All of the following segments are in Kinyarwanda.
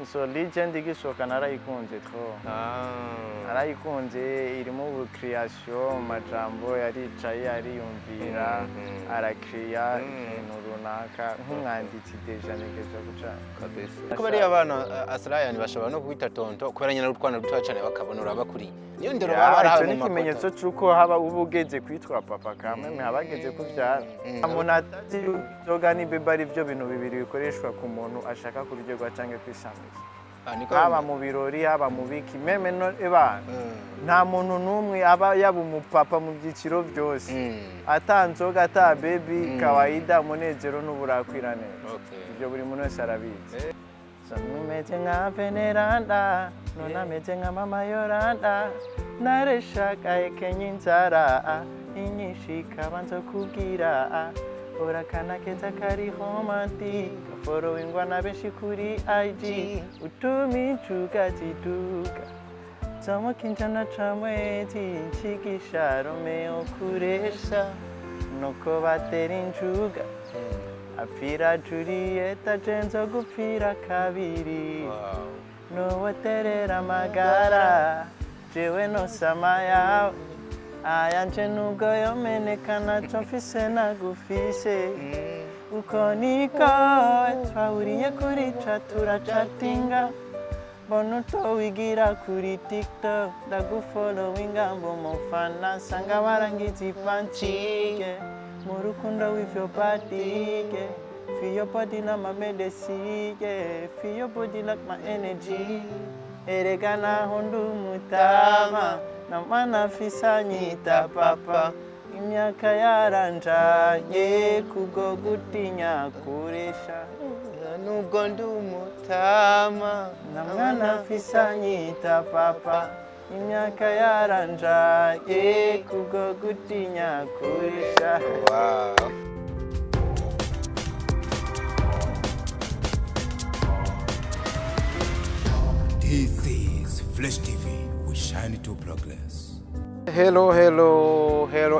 so legend igishoka narayikunze tro narayikunze irimo ubu creation majambo yaricaye ariyumvira arakriya ikintu runaka nk'umwanditsi deja negeje guca kabisa ko bari abana Aslion bashobora no kwita tonto kubera nyina rutwana rutoya cyane bakabonora bakuri niyo ndero baba mu kimenyetso cyuko haba ubugeze kwitwa papa kameme habageze kuvyara umuntu atati inzoga n'ibebi ari byo bintu bibiri bikoreshwa ku muntu ashaka kuryoga cyangwa kwishamiza haba mu birori haba mu biki meme no ebana nta muntu numwe aba yaba umupapa mu byiciro byose atanzoga ata baby kawaida umunezero n'uburakwira neza ibyo buri muntu wese arabizi numeze nka veneranda nona meze nka mama yoranda nareshaka ekenye inzara inyishika banza kubwira urakana keza kari romantic followingwa na benshi kuri IG utumi chuga ziduka Tomo kinjana chamwezi nchigisha Romeo kuresha Noko batera injuga Apfira Julieta jenzo gupfira kabiri Nuwaterera amagara Jewe no sama yawe Ayanje nubwo yomenekana co mfise nagufise Uko niko twahuriye kuri turachatinga Bono wigira kuri TikTok ndagufollowinga mbo mufana sanga warangizi panchike mu rukundo with your body feel your body na my medicine feel your body like my energy eregana hondu umutama na mana fisanyita papa imyaka yaranjanye kubwo gutinya kuresha nubwo ndi umutama na mwana fisanyita papa imyaka yaranjanye kubwo gutinya kuresha wow. This is Flash TV. We shine to progress. Hello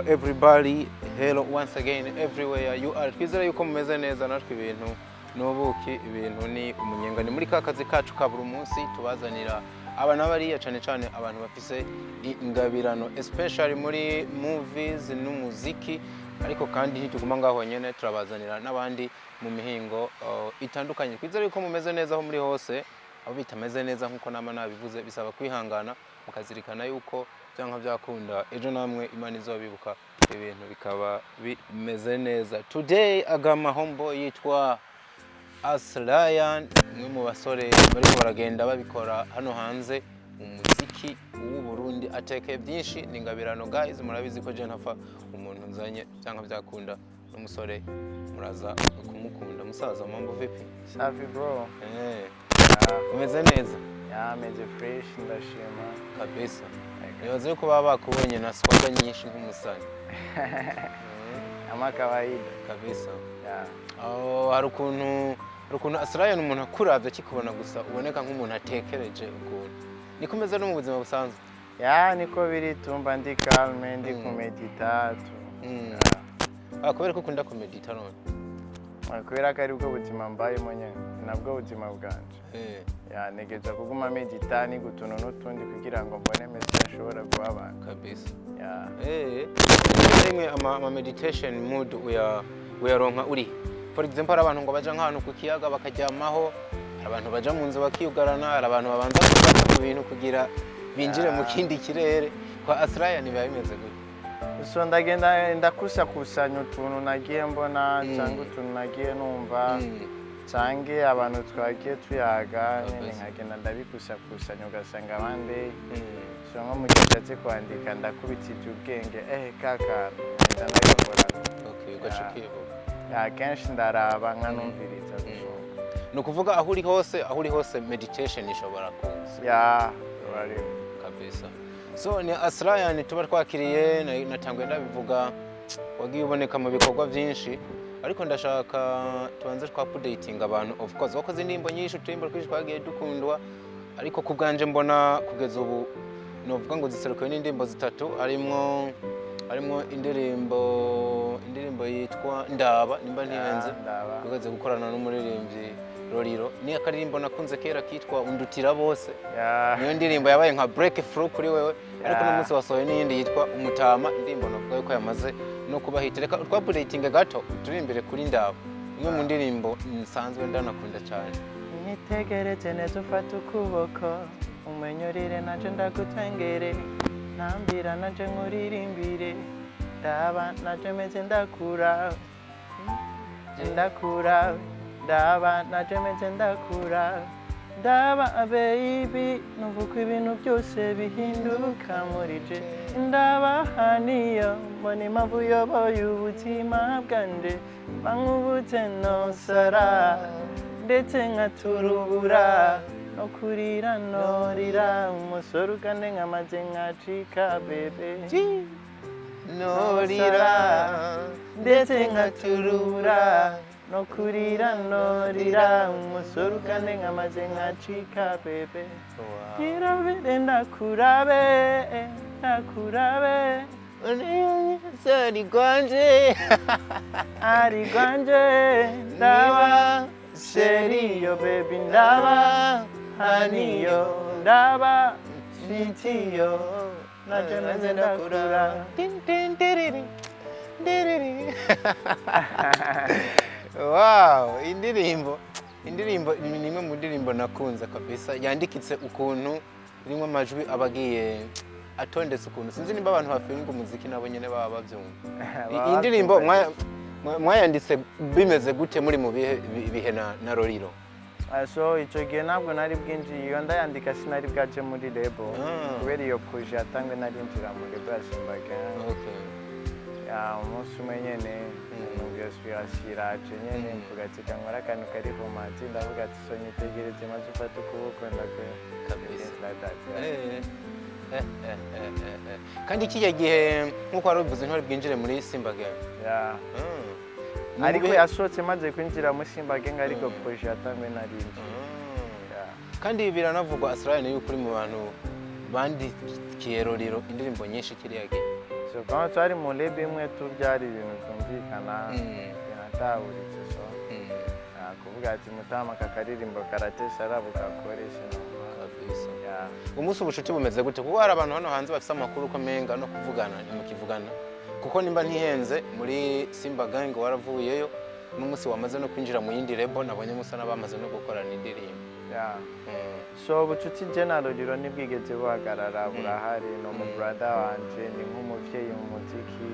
everybody. Hello once again everywhere you are. Twizera yuko mumeze neza natwe ibintu n'ubuki ibintu ni umunyenga ni muri kakazi kacu ka buri munsi tubazanira abana bariya cyane cyane abantu bafise ingabirano especially muri movies n'umuziki ariko kandi ntituguma ngaho nyene turabazanira n'abandi mu mihingo itandukanye. Twizera yuko mumeze neza aho muri hose abo bitameze neza nkuko nama nabivuze bisaba kwihangana mukazirikana yuko cyangwa byakunda ejo namwe Imana izobibuka ibintu bikaba bimeze neza. Today agama homeboy yitwa Aslion mwe mu basore bari baragenda babikora hano hanze umuziki w'u Burundi ateke byinshi ningabirano guys murabizi ko je ntafa umuntu nzanye cyangwa byakunda n'umusore muraza kumukunda musaza mambo vipi safi bro umeze neza meze fresh ndashima kabisa nibaze ko baba bakubonye na swaga nyinshi nk'umusani ama kawaida kabisa harukuntu Aslion umuntu akuravye kikubona gusa uboneka nk'umuntu atekereje ukuntu nikomeza no mu buzima busanzwe niko biri tumba ndi calme ndi kumedita kubera ko ukunda kumedita none kubera ko ari bwo buzima mbayemo nyene nabwo buzima bwanje negeja kuguma medita ni gutuno n'utundi kugira ngo mbone message ashobora guha abantu kabisa rimwe ama meditation mood uyaronka uri for example abantu ngo baja nk'ahantu ku kiyaga bakajyamaho abantu baja mu nzu bakiyugarana abantu babanza gufata ku bintu kugira binjire mu kindi kirere kwa Aslion biba bimeze gute so ndagenda ndakusanya utuntu nagiye mbona cyangwa utuntu nagiye numva cange abantu twagiye tuyaga nyene nkagenda ndabikusanya ugasanga abandi so nko mu gihe kwandika ndakubitije ubwenge kaka ndabikora ugacikiyeho kenshi ndaraba nkanumviriza no kuvuga aho uri hose meditation ishobora kuza bari kabisa. So ni Aslion tuba twakiriye natangwe ndabivuga wagiye uboneka mu bikorwa byinshi ariko ndashaka tubanze updating abantu of course wakoze indirimbo nyinshi uturimbo twinshi twagiye dukundwa ariko kubganje mbona kugeza ubu novuga ngo ziserukiwe n'indirimbo zitatu harimo indirimbo yitwa Ndaba nimba ntihenze ugaze gukorana n'umuririmbyi Roriro ni akaririmbo nakunze kera kitwa undutira bose Yeah. niyo ndirimbo yabaye nka breakthrough kuri wewe ariko no munsi wasohoye n'iyindi yitwa umutama indirimbo navuga ko yamaze no kuba hit reka twapulatinga gato turimbere kuri ndabo imwe mu ndirimbo nsanzwe ndanakunda cyane nitegereje neza ufata ukuboko umenyurire naje ndagutengere nambira naje nkuririmbire ndaba naje meze ndakura ndaba naje meze ndakura ndaba baby nuvuga ibintu byose bihinduka muri je ndaba niyo mbona impamvu uyoboye ubuzima bwanje bankubutse nosara ndetse nkaturubura no kurira norira umusore ugane nkamaze nkacika bebe norira ndetse nkaturubura no kurira norira umusore ugane nkamaze nkacika bebe nyirabire ndakurabe sori gwanje ari gwanje ndaba seriyo baby ndaba haniyo ndaba sitiyo naje meze ndakura wow indirimbo ni imwe mu ndirimbo nakunze kabisa yandikitse ukuntu irimo amajwi abagiye atondetse ukuntu sinzi nimba abantu bafinga umuziki nabo nyene baba bavyumva iyi ndirimbo mwayanditse bimeze gute muri mu bihe na Roriro so icyo gihe ntabwo nari bwinjiye iyo ndayandika sinari bwaje muri lebo kubera iyo proje yatangwe narinjira muri lebo ya Simbaga umunsi umwe nyene numva inspiration iraje nyene mvuga ati kankora akantu kari romance ndavuga ati so nyitegereze maze ufata ukuboko ndakwe kandi kiriya gihe nk'uko wari ubivuze ntwari bwinjire muri Simbaga ariko yasohotse maze kwinjira muri Simbaga ariko proje yatangwe narinjye kandi biranavugwa Aslion yuko uri mu bantu bandikiye Roriro indirimbo nyinshi kiriya gihe so quand twari mu lebe imwe tubyari ibintu byumvikana binataburitse so kuvuga ati mutama kakaririmbo karatesha arabu kakoresha umunsi ubucuti bumeze gute kuko hari abantu hano hanze bafite amakuru ko menga no kuvugana nimukivugana kuko nimba ntihenze muri Simbaga ngo waravuyeyo n'umunsi wamaze no kwinjira mu yindi lebo nabonye musa nabamaze no gukorana indirimbo so ubucuti je na Roriro nibwigeze buhagarara burahari no mu brother wanje ni nk'umuvyeyi mu muziki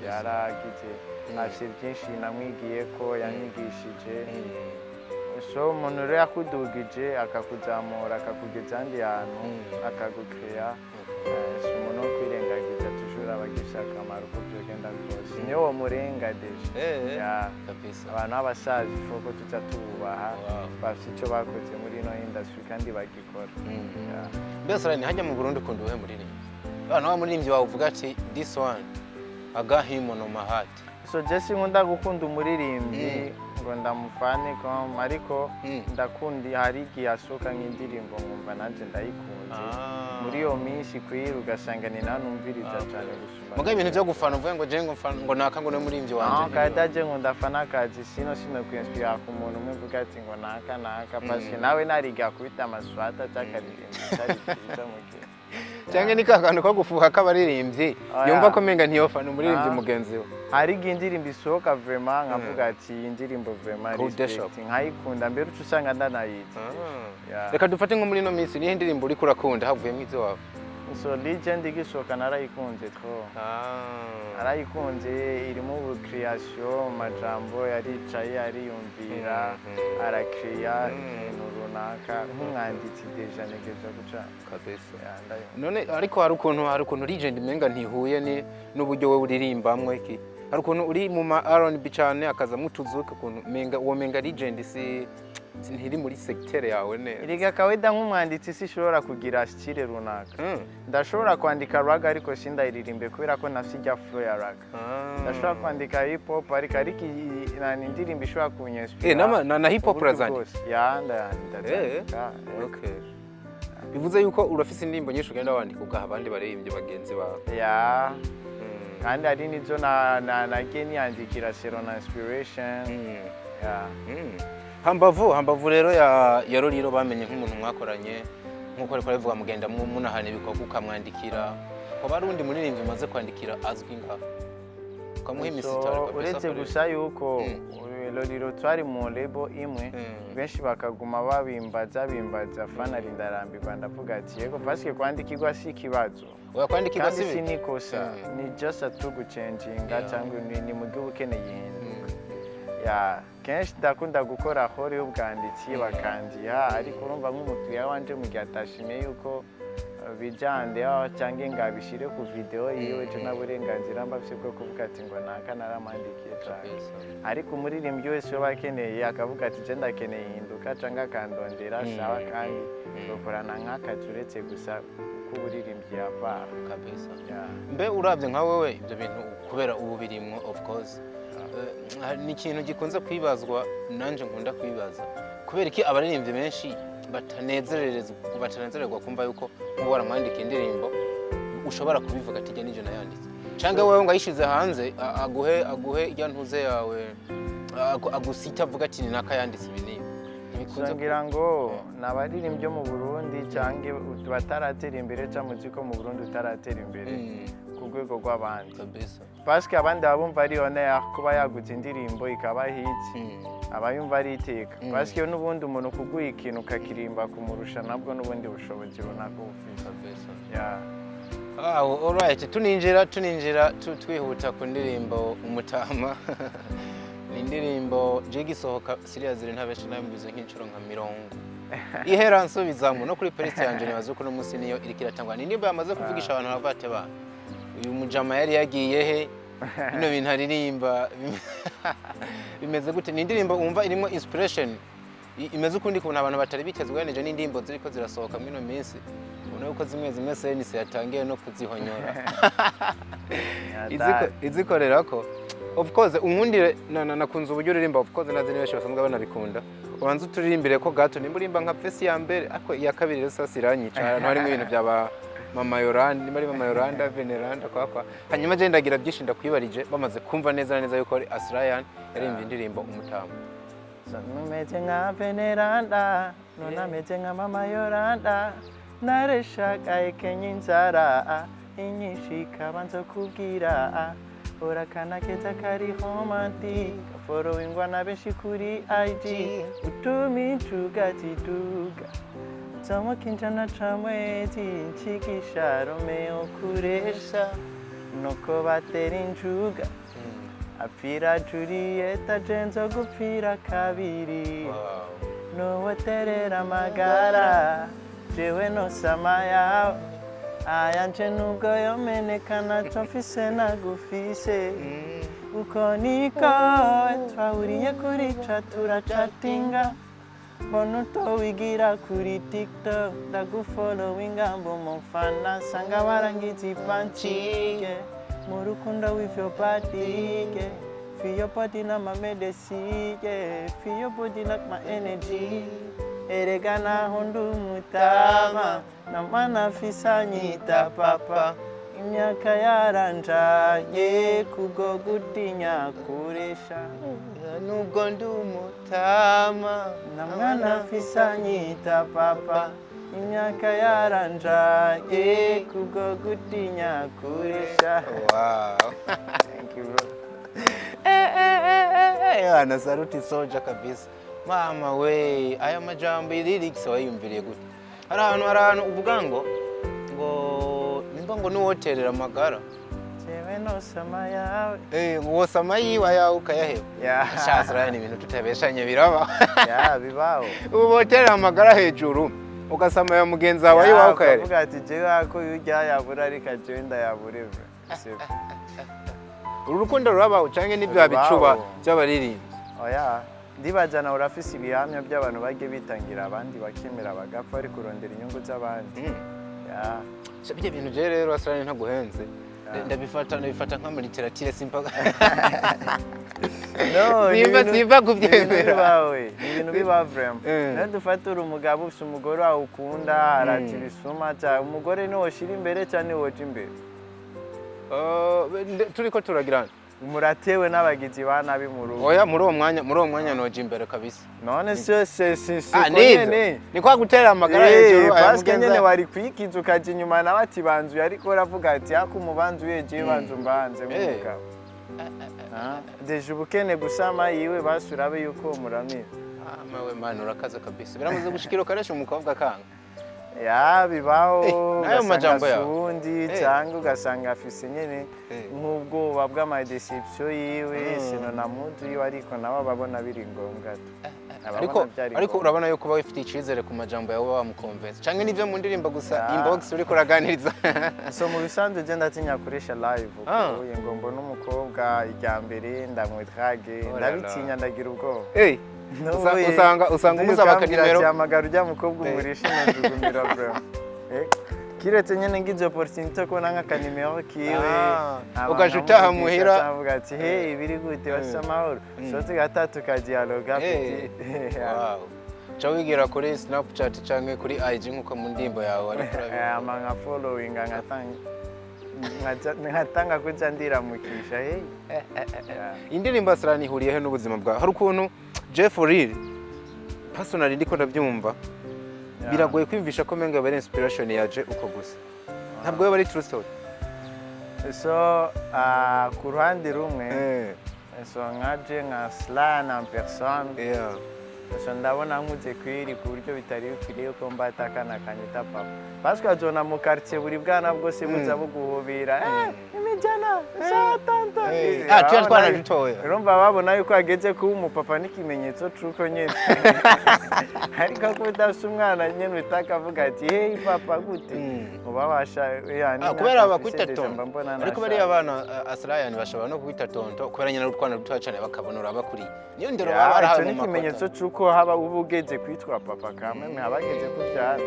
yaragize afite byinshi namwigiye ko yanyigishije so umuntu rero yakudugije akakuzamura akakugeza ahandi hantu akagukreya si umuntu wo kwirengagiza tujura abagisha akamaro uko byogenda rwose niyo wo murenga deje abantu b'abasaza ifuko tuza tububaha bafite icyo bakoze muri ino industry kandi bagikora mbese rani hajya mu Burundi ukunda uwuhe muririmbyi abantu b'umuririmbyi bavuga ati this one agahimo no mahati so Jesse nkunda gukunda umuririmbyi ngo ndamufane ariko ndakunda hari igihe asohoka nk'indirimbo nkumva nanjye ndayikunze muri iyo minsi kuyira ugasanga ni nanumviriza cyane gusuma muga ibintu byo gufana uvuye ngo je ngo naka ngo n'umuririmbyi wanje kadaje ngo ndafana akazi sino kwinspira ku muntu umwe mvuga ati ngo naka parce nawe nariga kubita amaswata cyakaririmbo cyari cyiza mu gihe cyangwa ni kakantu ko gufuha k'abaririmbyi yumva ko menga ntiyofana umuririmbyi mugenzi we hari indirimbo isohoka vraiment nkavuga ati iyi ndirimbo vraiment nkayikunda mbere uca usanga ndanayizi reka dufate nko muri ino minsi nihe ndirimbo uri kurakunda havuyemo izo wawe so legend igisohoka narayikunze trop narayikunze irimo ubucreation amajambo yaricaye ariyumvira arakreya ibintu runaka nk'umwanditsi deja negeza guca kabisa none ariko hari ukuntu legend menga ntihuye n'uburyo we uririmbamwe iki hari ukuntu uri mu ma R&B cyane akaza mutuzuka ukuntu menga uwo menga legend ntiri muri secteur yawe neza iriga kaweda nk'umwanditsi sishobora kugira style runaka ndashobora kwandika rag ariko sindayiririmbe kubera ko nafsijya flow ya rag ndashobora kwandika hip hop ariko indirimbo ishobora kunyinspira na hip hop razani ndazandika okay bivuze yuko urafise indirimbo nyinshi ugenda wandika ugaha abandi baririmbye bagenzi bawe kandi hari nizo nagiye niyandikira sero na inspiration hambavu rero ya Roriro bamenye nk'umuntu mwakoranye nkuko ariko bivuga mugenda munahana ibikorwa ukamwandikira ko barundi muririmbyi maze kwandikira azwi nka kamuha imisitari uretse gusa yuko Roriro twari mu lebo imwe benshi bakaguma babimbaza fana rindarambirwa ndavuga ati yego parce kwandikirwa si ikibazo oya kwandikirwa si sinikosa ni just a to changinga cyangwa ni mu gihe ukeneye ihinduka ya kenshi ndakunda gukora hore y'ubwanditsi bakandiha ariko urumva nk'umukiriya wanje mu gihe atashimiye yuko bijande cyangwa ngabishire ku video yiwe cyo naburenganzira mbafise bwo kuvuga ati ngo naka naramandikiye cyane ariko umuririmbyi wese bakeneye akavuga ati je ndakeneye ihinduka cyangwa akandondera sawa kandi bakorana nk'akazi uretse gusa kuburirimbyi yapara kabisa mbe uravye nka wewe ibyo bintu kubera ubu birimwo of course ni ikintu gikunze kwibazwa nanje nkunda kwibaza kubera iki abaririmbyi benshi batanezererwa kumva yuko ubu waramwandika indirimbo ushobora kubivuga ati nije nayanditse cyangwa wewe ngo ayishize hanze aguhe ya ntuze yawe agusita avuga ati naka yanditse ibintu ntibikunze ngira ngo nabaririmbyo mu Burundi cyangwa bataratera imbere cyangwa muziko mu Burundi utaratera imbere ku rwego rw'abandi kabisa parce que abandi babumva ari honneur kuba yaguze indirimbo ikaba hit abayumva ari iteka parce que n'ubundi umuntu kuguha ikintu ukakirimba kumurusha nabwo n'ubundi bushobozi runaka ufite kabisa yeah alright tuninjira twihuta ku ndirimbo umutama ni indirimbo je gisohoka serious ntabeshi nambize nk'incuro nka 70 ihera nsubizamo no kuri playlist yanje nibazuko no munsi niyo irikiratangwa ni nimba yamaze kuvugisha abantu bavate ba uyu mujama yari yagiye he bino bintu aririmba bimeze gute ni indirimbo umva irimo inspiration imeze ukundi kubona abantu batari bitezwe neje n'indimbo ziriko zirasohoka mino minsi ubona uko zimwe senisi yatangiye no kuzihonyora izikorera ko of course unkundire nakunze uburyo uririmba of course nazi nibeshi basanzwe banabikunda ubanza turirimbire ko gato nimburimba nka fesi ya mbere ako iya kabiri rero sasa iranyica ahantu harimo ibintu byaba Mama Yoranda nimari Mama Yoranda Veneranda kwa hanyuma je ndagira byinshi ndakwibarije bamaze kumva neza yuko ari Aslion yarimba indirimbo umutama numeze nka Veneranda nona meze nka Mama Yoranda nareshaka ikenye inzara inyishika banzo kubwira urakana keza kari romantic followingwa na benshi kuri IG utumi tugatiduga Somo kinjana chamwezi nchikisha Romeo kuresha Noko batera injuga Apfira Julieta jenzo gupfira kabiri Nowe terera magara Jewe no sama yawe Ayanje nubwo yomenekana chomfise nagufise Uko niko twahuriye kuri chatura chatinga Bonuto wigira kuri TikTok ndagufollowinga mbo mufana sanga warangizi panchike Murukunda with your body feel your body na my medicine feel your body like my energy Eregana hondu mutama na mana fisanyita papa Imyaka yaranjaye kugo gutinya kuresha nubwo ndi umutama na mwana fisanyita papa imyaka yaranjaye kugo gutinya kuresha wow thank you bro yana saruti soja kabisa mama we aya majambo lyrics wayumviriye gute hari ahantu uvuga ngo nimba ngo nuwoterera amagara jewe no sama yawe ngo sama yiwa yawe ukayaheba shazira ni ibintu tutabeshanye biraba bibaho uboterera amagara hejuru ugasama ya mugenzi wawe yiwa ukayaheba uvuga ati jewe ako yujya yabura ariko jewe ndayabureve urukundo rurabaho canke n'ibyo bicuba by'abaririmbi oya ndibajana urafise ibihamya by'abantu bagiye bitangira abandi bakemera bagapfa ari kurondera inyungu z'abandi Bijya bintu je rero Aslion ntaguhenze ndabifata nka muri literature simpa no simpa kubyemera ibintu biba vraiment nadufatura umugabo ufite umugore wawe ukunda arati bisuma cyane umugore ni woshira imbere cyane woje imbere turiko turagirana muratewe n'abagizi ba nabi mu rugo. Oya muri uwo mwanya noje imbere kabisa. None si nyene. Ni kwa gutera amagara hejuru aya mugenza. Nyene wari kwikiza ukaje inyuma nawe ati banzu yariko ravuga ati hako umubanzu yeje banzu mbanze mugabo. Deje ubukene gusama yiwe basurabe yuko muramira. Mawe manu urakaza kabisa. Biramaze gushikira karesha umukobwa kanga. Ya bibaho nayo majambo yawe undi cyangwa ugasanga afise nyene nk'ubwoba bw'ama deception yiwe sino na muntu yiwe ariko nabo babona biri ngombwa. Ariko urabona yuko ba wifite icizere ku majambo yawe bamukonvense canke nivyo mu ndirimbo gusa inbox uri kuraganiriza. So mu bisanzwe je ndatinya kuresha live kuko ngombo n'umukobwa ijyambere ndamwitrage ndabitinya ndagira ubwoba. Usanga umuzabaka nimero cyamagara ujya mukobwa umurisha n'njugumira bro. Kiretse nyene ngize opportunity ko nanga kanimero kiwe ugajuta muhira avuga ati hey biri gute basa mahoro sote gatatu ka dialogue petit. Wow. Chawigira kuri Snapchat canke kuri IG nkuko mu ndimbo yawe ariko amanga following ngatanga kuja ndiramukisha hey. Indirimbo Aslion ihuriyehe n'ubuzima bwawe? Hari ukuntu Jeff for real personally ndiko ndabyumva biragoye kwimvisha ko menga bari inspiration yaje uko gusa ntabwo yo bari true story. So ku ruhande rumwe so ngaje nka Aslion en personne so ndabona nkuze kwiri ku buryo bitari bikwiriye ko mbatakana kanyita papa parce que azona mu quartier buri bwana bwose buza buguhobera imijana sa tanta tuya twana dutoya urumva babona yuko ageze ku umupapa n'ikimenyetso cyuko nyene ariko ko udafite umwana nyene utakavuga ati hey papa gute ubabasha yani kubera abakwita tonto ariko bari abana Aslion bashobora no kwita tonto kubera nyina rutwana dutoya cyane bakabona urabakuri niyo ndero baba hari ikimenyetso cyuko haba ubugeze kwitwa papa kamwe habageze kubyara.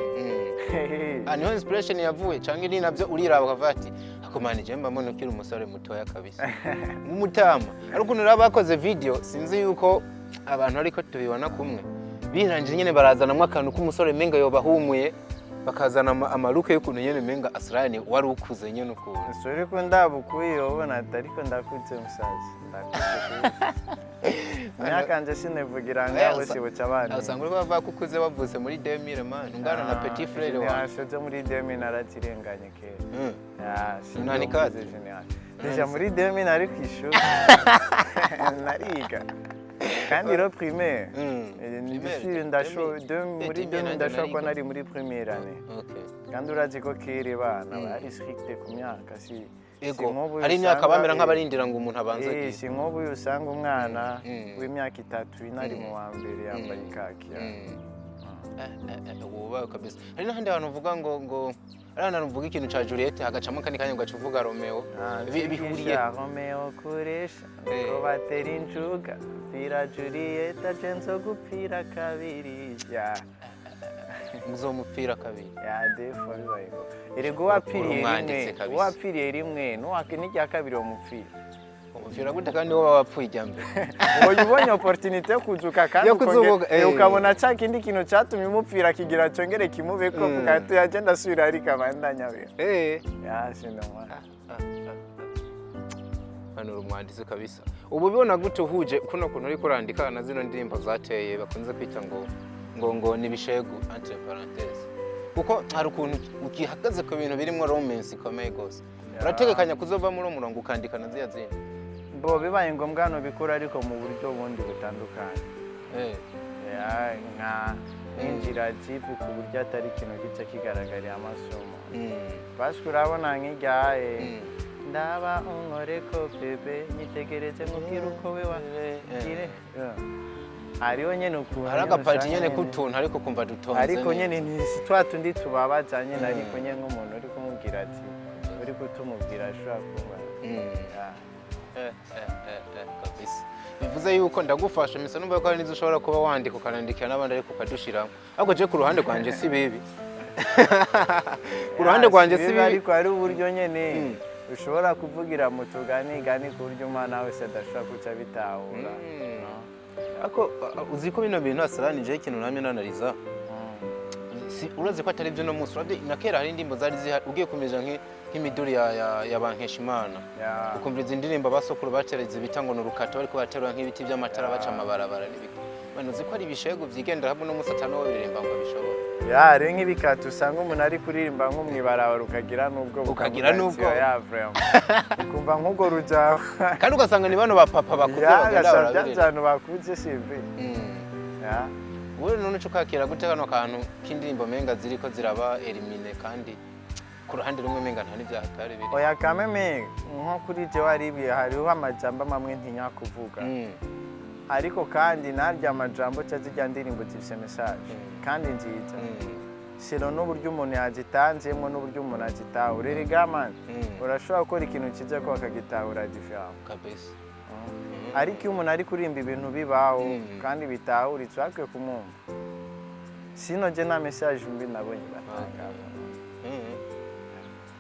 Niho inspiration yavuye canke ni navyo urira bakavati akomana je mba mbona ukiri umusore mutoya kabisa umutama ariko narabakoze video sinzi yuko abantu ariko tubibona kumwe birangije nyene barazana akantu k'umusore menga yobahumuye bakazana amaruke y'ukuntu nyene menga Aslion wari ukuze nyene ukuntu sore ko ndabukuye ubona atariko ndakuze musaza nyakanje sinevugira ngaho sibuca abana asanga uri bava kukuze bavuse muri 2000 man ungana na petit frère wa ashoje muri 2000 naratirenganye kera sinani kaze deja muri 2000 nari kwishuri nariga kandi ro primaire ndishuri ndasho muri 2000 ndashakwa nari muri première année kandi urazi ko kere bana bari stricte ku myaka si ego hari imyaka bamera nk'abarindira ngo umuntu abanze si nk'ubu usanga umwana w'imyaka 3 inari mu wa mbere yambaye ikaki uba kabisa hari n'ahandi abantu uvuga ngo arana ruvuga ikintu ca Juliette hagacamo kandi kanya ugacuvuga Romeo bihuriye Romeo kuresha ko batera injuga pira Juliette cenzo gupira kabiri ya muzomupira kabiri ya defo bibayeho erego wapfiriye rimwe no wakinijya kabiri wo mupfira umupira gute kandi wowe wapfuye ijyambere ngo ubonye opportunity yo kuzuka kandi ukabona ca kindi kintu cyatumye umupfira kigira cyongere kimubeko kugati yagenda asubira ari kabandanya we ya sinoma hano umwanditsi kabisa ubu bibona gute uhuje kuno kuntu uri kurandika na zino ndirimbo zateye bakunze kwita ngo nibishegu entre parenthèses kuko hari ukuntu ukihagaze ku bintu birimo romance ikomeye gose urategekanya kuzova muri umurongo ukandika na ziya zindi bo bibaye ngombwa no bikora ariko mu buryo bundi butandukanye nka injira jipu ku buryo atari ikintu gice kigaragarira amasomo parce que urabona nk'ijyaye ndaba unkoreko bebe nyitegereze mubwira uko we wagire hariho nyene ukuntu hari agapati nyene kutuntu ariko kumva dutonze ariko nyene ni twatundi tubabaza nyene ariko nyene nk'umuntu uri kumubwira ati uri kutumubwira ashobora kuba kabisa bivuze yuko ndagufasha misa numva ko ari nizo ushobora kuba wandika ukanandikira n'abandi ariko ukadushiramo ahubwo je ku ruhande rwanje si bibi ku ruhande rwanje si bibi ariko ari uburyo nyene ushobora kuvugira mu tuganigani ku buryo umwana wese adashobora kuca bitahura ako uzi ko bino bintu Aslion je ikintu namye nanariza urazi ko atari byo no munsi urabye na kera hari indirimbo zari zihari ugiye kumeza nk'imiduri ya bankeshimana ukumviriza indirimbo basokuru batereze bita ngo nurukato ariko baterura nk'ibiti by'amatara baca amabarabara n'ibiki bano ziko ari ibishego byigendera hamwe no musatano wabiririmba ngo bishobora ya re nk'ibikatu usanga umuntu ari kuririmba nko mwibarabara ukagira n'ubwo ya vraiment ukumva nk'ugo rujaho kandi ugasanga ni bano ba papa bakuze bagenda barabirira bakuze simbi ya wowe none cyo kakira gute kano kantu k'indirimbo menga ziriko ziraba elimine kandi ku ruhande rumwe menga nta n'ibyahatari biri oya kameme nko kuri je waribiye hariho amajambo mamwe ntinya kuvuga ariko kandi narya amajambo cyazijya ndirimbo zifise message kandi nziza sino n'uburyo umuntu yagitanzemo n'uburyo umuntu agitahura rega man urashobora gukora ikintu kiza ko akagitahura different kabisa ariko iyo umuntu ari kurimba ibintu bibaho kandi bitahuritse akwiye kumumva sino je na message mbi nabonye batanga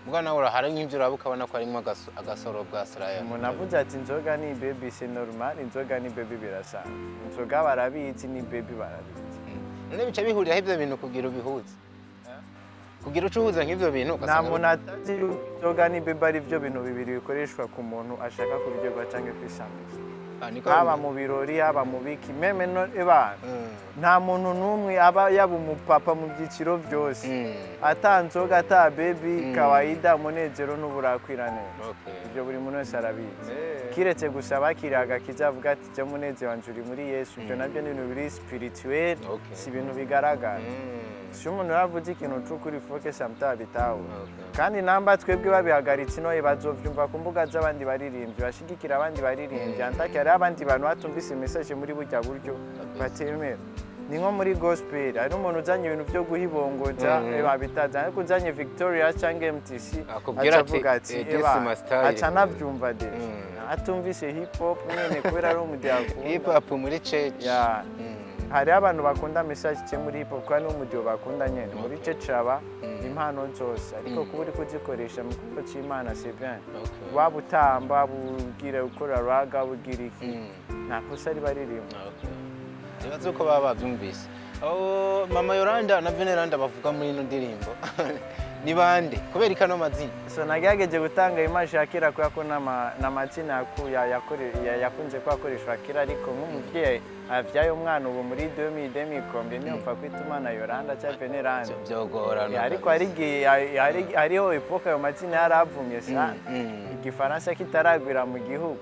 mugana urahari nk'ibyo urabuka abona ko arimo agasoro bwa Aslion umuntu avuze ati inzoga ni ibebi c'est normal inzoga ni ibebi birasanga inzoga barabizi ni ibebi barabizi none bica bihurira ibyo bintu kugira ubihuze kugira ucuhuza nk'ibyo bintu nta muntu atazi inzoga ni ibebi ari byo bintu bibiri bikoreshwa ku muntu ashaka kuryoherwa cyangwa kwishimisha haba mu birori haba mu biki meme no ebana nta muntu n'umwe aba yaba umupapa mu byiciro byose atanzoga ata baby kawaida umunezero n'uburakwira neza ibyo buri muntu wese arabizi kiretse gusa bakiraga kizavuga ati je munezero wanje uri muri Yesu ibyo nabyo ni ibintu biri spirituel si ibintu bigaragara si umuntu yavuze ikintu cy'ukuri focus amtabitaho kandi namba twebwe babihagaritse no bazovyumva ku mbuga z'abandi baririmbyi bashigikira abandi baririmbyi antake ari abandi bantu batumvise message muri burya buryo batemera ni nko muri gospel ari umuntu uzanye ibintu byo guhibongoza babitaza ariko uzanye Victoria cyangwa MTC acavuga ati aca navyumva de atumvise hip hop nyene kubera ari umudiaku hip hop muri church hari abantu bakunda message cye muri hip hop kandi umudio bakunda nyene muri church aba impano zose ariko kuburi kuzikoresha mu kuko cy'Imana c'est bien wabutamba bugire ukora raga bugira iki nta kosa ari baririmba nibaze ko baba babyumvise mama Yolanda na Veneranda bavuga muri ino ndirimbo ni bande kubera ikano mazina so nagerageje gutanga image yakira ko yakona n'amazina yakunze kwakoreshwa kira ariko nk'umuvyeyi avyaye umwana ubu muri 2000 niyo mfa kwitumana Yolanda cya Veneranda byogorana ariko hariho epoka yo mazina yaravumye sana igifaransa kitaragwira mu gihugu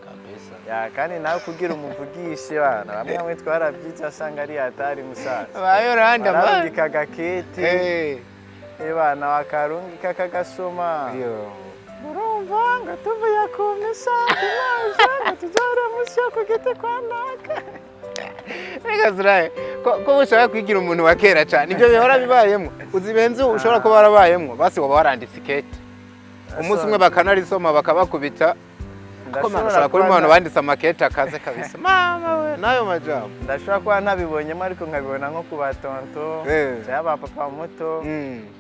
ya kandi nawe kugira umuvugishe bana bamwe bamwe twarabyiza asanga ari hatari musaza ba Yolanda barandikaga kete bana wakarungika kagasoma urumva ngo tuvuye ku misanzu maze tujyare munsi yo ku giti kwa naka rega Aslion ko ushaka kwigira umuntu wa kera cyane ibyo bihora bibayemo uzibenze ushobora kuba warabayemo basi waba waranditse kete umunsi umwe bakanarisoma bakabakubita ndashobora kuri mwana banditse amakete akaze kabisa mama we nayo majambo ndashobora kuba nabibonyemo ariko nkabibona nko ku batonto cyaba papa muto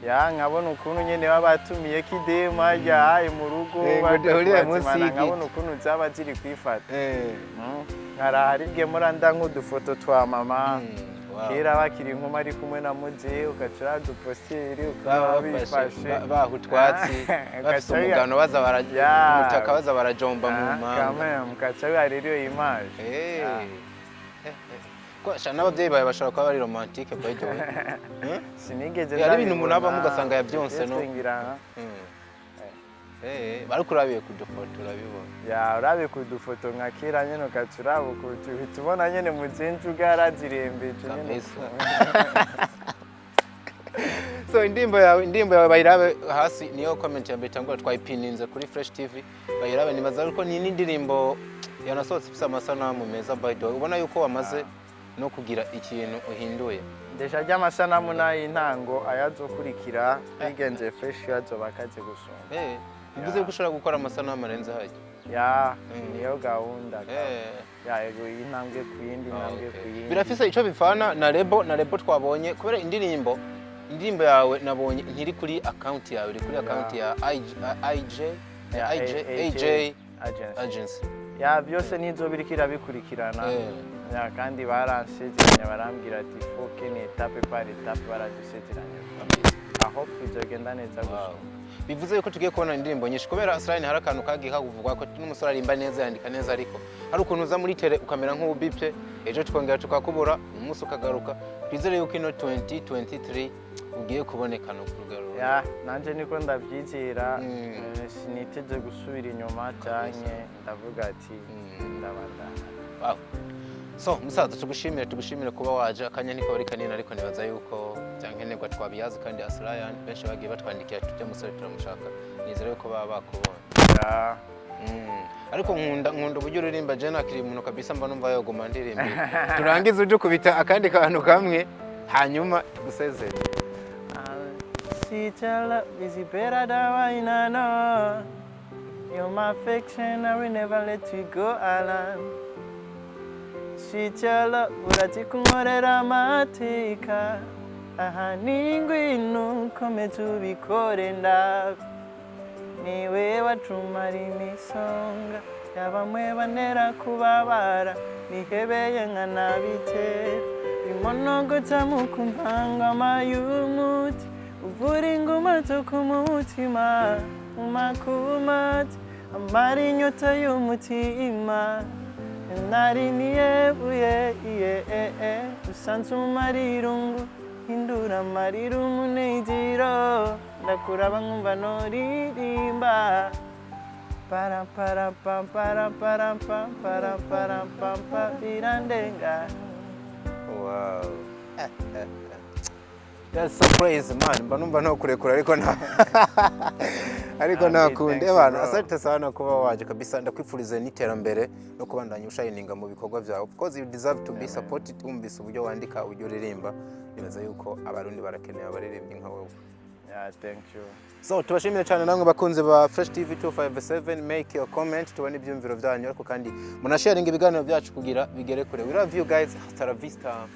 ya nkabona ukuntu nyene babatumiye kidema yaye mu rugo bahuriye munsi nkabona ukuntu zaba ziri kwifata nkarahari muranda nk'udufoto twa mama kera bakiri inkuma ari kumwe na mugiye ukacura duposteri ukaba bifashe bahutwatsi bafite umugano baza umutaka baza barajomba mu mama mukaca rero image ko shana abavyeyi bawe bashaka kuba bari romantique kwa ibyo sinigeze yari ibintu umuntu aba mugasanga yabyonse no bari kurabiye kudufoto urabibona ya urabiye kudufoto nka kera nyene ukacura tubona nyene mu zinju garazirembeje nyene so indirimbo yawe bayirabe hasi niyo comment ya mbetangura twayipininze kuri Fresh TV bayirabe nibaza ko ni indirimbo yanasohotse ifite amasanamu meza by the way ubona yuko wamaze no kugira ikintu uhinduye ndesha ry'amasanamu n'ayintango ayazokurikira bigenze Fresh yazoba kaze gusoma bivuze ko ushobora gukora amasanamu arenze hajya ya niyo gahunda ya ego intambwe ku yindi ntambwe ku yindi birafise ico bifana na lebo twabonye kubera indirimbo yawe nabonye ntiri kuri account yawe iri kuri account ya AJ agency ya byose nizo biriko irabikurikirana ya kandi baransezeranya barambwira ati foke ni etape par etape baradusezeranya aho bizogenda neza gusa bivuze yuko tugiye kubona indirimbo nyinshi kubera Aslion hari akantu kagiye kavugwa ko n'umusore arimba neza yandika neza ariko hari ukuntu uza muri tele ukamera nk'ubipye ejo tukongera tukakubura umunsi ukagaruka twizere yuko ino 2023 ugiye kuboneka no kurugero ya nanje niko ndabyizera siniteze gusubira inyuma cyane ndavuga ati ndabandana wow so musaza tugushimire kuba waje akanya niko bari kanini ariko nibaza yuko cyankenerwa twabiyazi kandi Aslion benshi bagiye batwandikira tujye musore turamushaka nizere yuko baba bakubona ariko nkunda uburyo uririmba je nakiri umuntu kabisa mba numva yogoma ndirimba turangiza uje kubita akandi kantu kamwe hanyuma gusezera Sweet your love is better than wine I know. You're my affection, I will never let you go alone. Sweet your love, urachikumorera matika. Aha ningwinu kome tubikore ndawe. Niwe wacumara imisonga yabamwe banera kubabara nihebeye nkanabitera bimonogota mukumpanga mayumuti uvura inguma zo ku mutima umakumati amara inyota y'umutima nari niyebuye usanze umara irungu hindura amarira umunezero ndakuraba nkumva noririmba para para pam para para pam para para pam pa birandenga wow that's so crazy man mba numva no kurekura ariko nakunde abantu asante sana kuba waje kabisa ndakwifuriza n'iterambere no kubandanya ushininga mu bikorwa byawe of course you deserve to be supported umbise uburyo wandika uburyo uririmba nibaza yuko abarundi barakeneye abaririmbyi nka wowe yeah thank you so tubashimire cyane namwe bakunze ba Fresh TV 257 make your comment tubone ibyumviro byanyu ariko kandi munasharinga ibiganiro byacu kugira bigere kure we love you guys hasta la vista.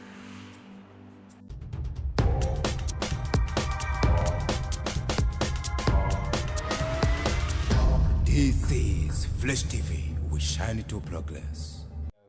This is Flash TV. We shine to progress.